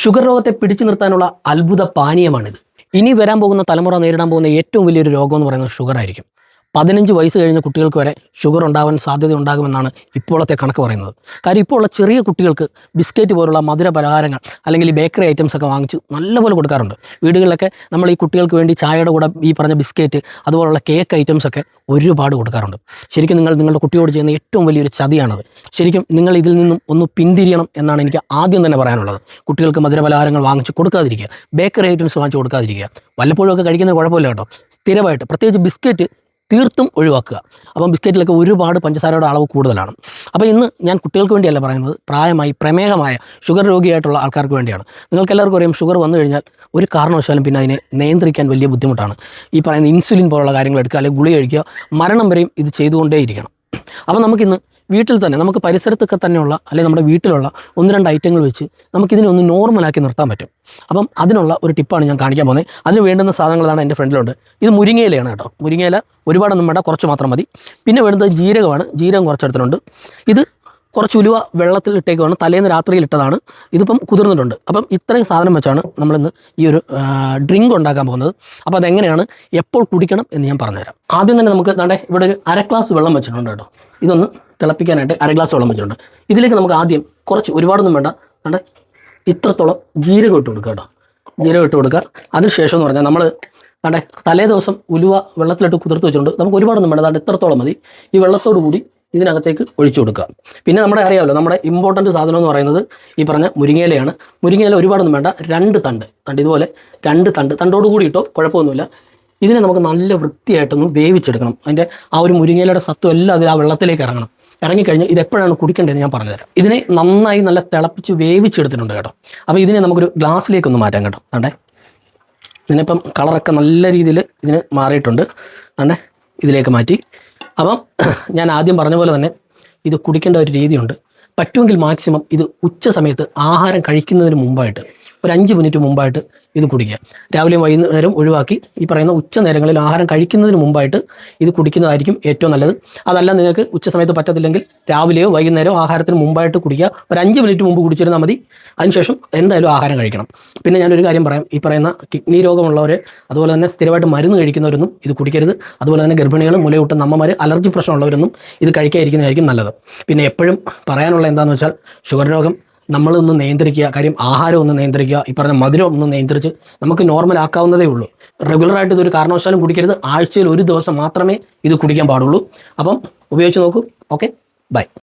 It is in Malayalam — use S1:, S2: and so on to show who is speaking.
S1: ഷുഗർ രോഗത്തെ പിടിച്ചു നിർത്താനുള്ള അത്ഭുത പാനീയമാണിത്. ഇനി വരാൻ പോകുന്ന തലമുറ നേരിടാൻ പോകുന്ന ഏറ്റവും വലിയൊരു രോഗം എന്ന് പറയുന്നത് ഷുഗർ ആയിരിക്കും. 15 വയസ്സ് കഴിഞ്ഞ കുട്ടികൾക്ക് വരെ ഷുഗർ ഉണ്ടാവാൻ സാധ്യത ഉണ്ടാകുമെന്നാണ് ഇപ്പോഴത്തെ കണക്ക് പറയുന്നത്. കാര്യം ഇപ്പോൾ ഉള്ള ചെറിയ കുട്ടികൾക്ക് ബിസ്ക്കറ്റ് പോലുള്ള മധുര പലഹാരങ്ങൾ അല്ലെങ്കിൽ ഈ ബേക്കറി ഐറ്റംസ് ഒക്കെ വാങ്ങിച്ച് നല്ലപോലെ കൊടുക്കാറുണ്ട്. വീടുകളിലൊക്കെ നമ്മൾ ഈ കുട്ടികൾക്ക് വേണ്ടി ചായയുടെ കൂടെ ഈ പറഞ്ഞ ബിസ്ക്കറ്റ് അതുപോലുള്ള കേക്ക് ഐറ്റംസ് ഒക്കെ ഒരുപാട് കൊടുക്കാറുണ്ട്. ശരിക്കും നിങ്ങളുടെ കുട്ടിയോട് ചെയ്യുന്ന ഏറ്റവും വലിയൊരു ചതിയാണത്. ശരിക്കും നിങ്ങൾ ഇതിൽ നിന്നും ഒന്ന് പിന്തിരിയണം എന്നാണ് എനിക്ക് ആദ്യം തന്നെ പറയാനുള്ളത്. കുട്ടികൾക്ക് മധുര പലഹാരങ്ങൾ വാങ്ങിച്ച് കൊടുക്കാതിരിക്കുക, ബേക്കറി ഐറ്റംസ് വാങ്ങിച്ച് കൊടുക്കാതിരിക്കുക. വല്ലപ്പോഴും ഒക്കെ കഴിക്കുന്നത് കുഴപ്പമില്ല കേട്ടോ. സ്ഥിരമായിട്ട് പ്രത്യേകിച്ച് ബിസ്ക്കറ്റ് തീർത്തും ഒഴിവാക്കുക. അപ്പം ബിസ്ക്കറ്റിലൊക്കെ ഒരുപാട് പഞ്ചസാരയുടെ അളവ് കൂടുതലാണ്. അപ്പോൾ ഇന്ന് ഞാൻ കുട്ടികൾക്ക് വേണ്ടിയല്ല പറയുന്നത്, പ്രായമായി പ്രമേഹമായ ഷുഗർ രോഗിയായിട്ടുള്ള ആൾക്കാർക്ക് വേണ്ടിയാണ്. നിങ്ങൾക്ക് എല്ലാവർക്കും അറിയാം, ഷുഗർ വന്നു കഴിഞ്ഞാൽ ഒരു കാരണവശാലും പിന്നെ അതിനെ നിയന്ത്രിക്കാൻ വലിയ ബുദ്ധിമുട്ടാണ്. ഈ പറയുന്ന ഇൻസുലിൻ പോലുള്ള കാര്യങ്ങൾ എടുക്കുക, അല്ലെങ്കിൽ ഗുളിക കഴിക്കുക, മരണം വരെയും ഇത് ചെയ്തുകൊണ്ടേയിരിക്കണം. അപ്പോൾ നമുക്കിന്ന് വീട്ടിൽ തന്നെ, നമുക്ക് പരിസരത്തൊക്കെ തന്നെയുള്ള അല്ലെങ്കിൽ നമ്മുടെ വീട്ടിലുള്ള 1-2 ഐറ്റങ്ങൾ വെച്ച് നമുക്കിതിനെ ഒന്ന് നോർമലാക്കി നിർത്താൻ പറ്റും. അപ്പം അതിനുള്ള ഒരു ടിപ്പാണ് ഞാൻ കാണിക്കാൻ പോകുന്നത്. അതിന് വേണ്ടുന്ന സാധനങ്ങളാണ് എൻ്റെ ഫ്രണ്ടിലുണ്ട്. ഇത് മുരിങ്ങയിലയാണ് കേട്ടോ. മുരിങ്ങയില ഒരുപാടൊന്നും വേണ്ട, കുറച്ച് മാത്രം മതി. പിന്നെ വേണ്ടത് ജീരകമാണ്. ജീരകം കുറച്ചെടുത്തിട്ടുണ്ട്. ഇത് കുറച്ച് ഉലുവ വെള്ളത്തിൽ ഇട്ടേക്കുവാണ്, തലേന്ന് രാത്രിയിൽ ഇട്ടതാണ്. ഇതിപ്പം കുതിർന്നിട്ടുണ്ട്. അപ്പം ഇത്രയും സാധനം വെച്ചാണ് നമ്മളിന്ന് ഈ ഒരു ഡ്രിങ്ക് ഉണ്ടാക്കാൻ പോകുന്നത്. അപ്പോൾ അതെങ്ങനെയാണ്, എപ്പോൾ കുടിക്കണം എന്ന് ഞാൻ പറഞ്ഞുതരാം. ആദ്യം തന്നെ നമുക്ക് ഇവിടെ ഒരു 1/2 ഗ്ലാസ് വെള്ളം വെച്ചിട്ടുണ്ട് കേട്ടോ. ഇതൊന്ന് തിളപ്പിക്കാനായിട്ട് 1/2 ഗ്ലാസ് വെള്ളം വെച്ചിട്ടുണ്ട്. ഇതിലേക്ക് നമുക്ക് ആദ്യം കുറച്ച്, ഒരുപാടൊന്നും വേണ്ട, ഇത്രത്തോളം ജീരകം ഇട്ട് കൊടുക്കുക കേട്ടോ. ജീരകം ഇട്ട് കൊടുക്കുക. അതിനുശേഷം എന്ന് പറഞ്ഞാൽ നമ്മൾ തലേ ദിവസം ഉലുവ വെള്ളത്തിലിട്ട് കുതിർത്ത് വെച്ചിട്ടുണ്ട്. നമുക്ക് ഒരുപാടൊന്നും വേണ്ട, ഇത്രത്തോളം മതി. ഈ വെള്ളത്തോടു കൂടി ഇതിനകത്തേക്ക് ഒഴിച്ചു കൊടുക്കുക. പിന്നെ നമ്മുടെ അറിയാമല്ലോ, നമ്മുടെ ഇമ്പോർട്ടൻറ്റ് സാധനം എന്ന് പറയുന്നത് ഈ പറഞ്ഞ മുരിങ്ങയിലയാണ്. മുരിങ്ങയില ഒരുപാടൊന്നും വേണ്ട, 2 തണ്ട് ഇതുപോലെ 2 തണ്ടോട് കൂടി ഇട്ടോ, കുഴപ്പമൊന്നുമില്ല. ഇതിനെ നമുക്ക് നല്ല വൃത്തിയായിട്ടൊന്ന് വേവിച്ചെടുക്കണം. അതിൻ്റെ ആ ഒരു മുരിങ്ങയിലയുടെ സത്വം എല്ലാം അതിൽ ആ വെള്ളത്തിലേക്ക് ഇറങ്ങണം. ഇറങ്ങിക്കഴിഞ്ഞ് ഇതെപ്പോഴാണ് കുടിക്കേണ്ടതെന്ന് ഞാൻ പറഞ്ഞുതരാം. ഇതിനെ നന്നായി നല്ല തിളപ്പിച്ച് വേവിച്ചെടുത്തിട്ടുണ്ട് കേട്ടോ. അപ്പോൾ ഇതിനെ നമുക്കൊരു ഗ്ലാസ്സിലേക്കൊന്ന് മാറ്റാം കേട്ടോ. ഇതിനിപ്പം കളറൊക്കെ നല്ല രീതിയിൽ ഇതിന് മാറിയിട്ടുണ്ട്. ഇതിലേക്ക് മാറ്റി. അപ്പം ഞാൻ ആദ്യം പറഞ്ഞ പോലെ തന്നെ ഇത് കുടിക്കേണ്ട ഒരു രീതിയുണ്ട്. പറ്റുമെങ്കിൽ മാക്സിമം ഇത് ഉച്ച സമയത്ത് ആഹാരം കഴിക്കുന്നതിന് മുമ്പായിട്ട് ഒരു 5 മിനിറ്റ് മുമ്പായിട്ട് ഇത് കുടിക്കുക. രാവിലെയും വൈകുന്നേരം ഒഴിവാക്കി ഈ പറയുന്ന ഉച്ച നേരങ്ങളിൽ ആഹാരം കഴിക്കുന്നതിന് മുമ്പായിട്ട് ഇത് കുടിക്കുന്നതായിരിക്കും ഏറ്റവും നല്ലത്. അതല്ല നിങ്ങൾക്ക് ഉച്ച സമയത്ത് പറ്റത്തില്ലെങ്കിൽ രാവിലെയോ വൈകുന്നേരമോ ആഹാരത്തിന് മുമ്പായിട്ട് കുടിക്കുക. ഒരു 5 മിനിറ്റ് മുമ്പ് കുടിച്ചിരുന്നാൽ മതി. അതിനുശേഷം എന്തായാലും ആഹാരം കഴിക്കണം. പിന്നെ ഞാനൊരു കാര്യം പറയാം, ഈ പറയുന്ന കിഡ്നി രോഗമുള്ളവർ, അതുപോലെ തന്നെ സ്ഥിരമായിട്ട് മരുന്ന് കഴിക്കുന്നവരൊന്നും ഇത് കുടിക്കരുത്. അതുപോലെ തന്നെ ഗർഭിണികൾ, മുലയൂട്ടുന്ന അമ്മമാർ, അലർജി പ്രശ്നമുള്ളവരൊന്നും ഇത് കഴിക്കാതിരിക്കുന്നതായിരിക്കും നല്ലത്. പിന്നെ എപ്പോഴും പറയാനുള്ള എന്താണെന്ന് വെച്ചാൽ, ഷുഗർ രോഗം നമ്മളൊന്ന് നിയന്ത്രിക്കുക. കാര്യം ആഹാരം ഒന്ന് നിയന്ത്രിക്കുക. ഈ പറഞ്ഞ മധുരം ഒന്ന് നിയന്ത്രിച്ച് നമുക്ക് നോർമൽ ആക്കാവുന്നതേ ഉള്ളൂ. റെഗുലറായിട്ട് ഇതൊരു കാരണവശാലും കുടിക്കരുത്. ആഴ്ചയിൽ 1 ദിവസം മാത്രമേ ഇത് കുടിക്കാൻ പാടുള്ളൂ. അപ്പം ഉപയോഗിച്ച് നോക്കൂ. Okay, by.